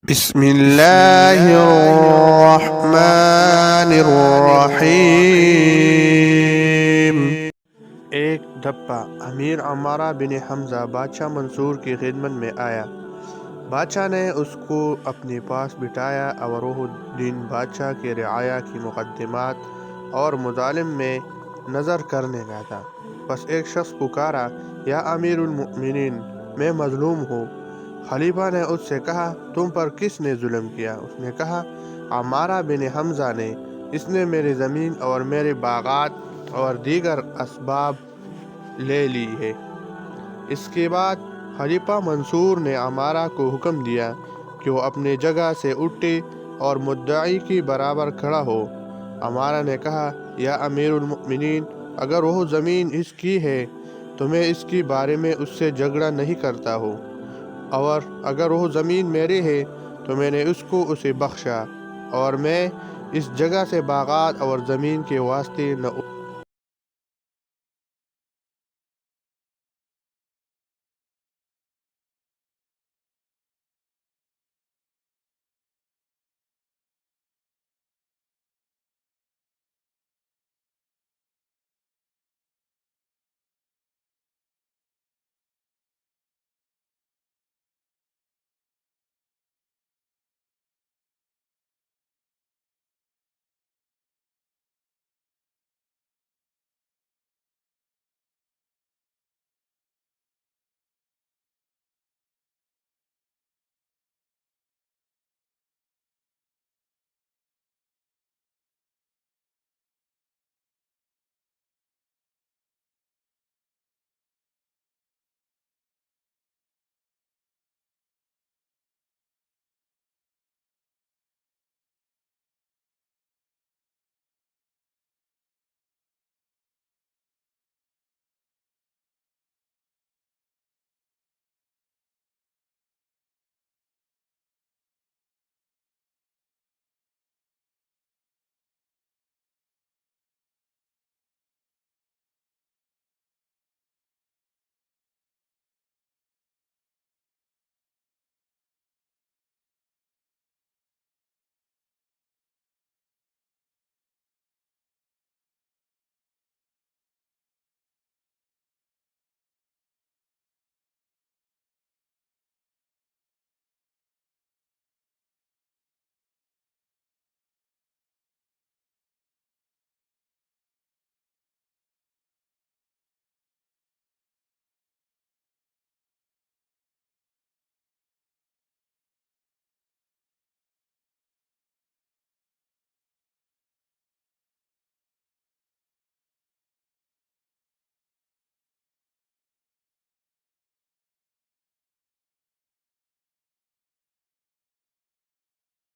बिस्मिल्लाहिर्रहमानिर्रहीम। एक धप्पा अमीर अमारा बिन हमज़ा बादशाह मंसूर की खिदमत में आया। बादशाह ने उसको अपने पास बिठाया और वह दिन बादशाह की रियाया की मुकद्दमात और मज़ालिम में नज़र करने लगा। बस एक शख्स पुकारा, या अमीरुल मुमिनीन, मैं मजलूम हूँ। खलीफा ने उससे कहा, तुम पर किसने जुल्म किया? उसने कहा, अमारा बिन हमज़ा ने। इसने मेरी ज़मीन और मेरे बागात और दीगर असबाब ले ली है। इसके बाद खलीफा मंसूर ने अमारा को हुक्म दिया कि वो अपनी जगह से उठे और मुद्दई की बराबर खड़ा हो। अमारा ने कहा, या अमीरुल मुमिनीन, अगर वह ज़मीन इसकी है तो मैं इसके बारे में उससे झगड़ा नहीं करता हूँ, और अगर वह ज़मीन मेरी है तो मैंने उसको उसे बख्शा, और मैं इस जगह से बागात और ज़मीन के वास्ते न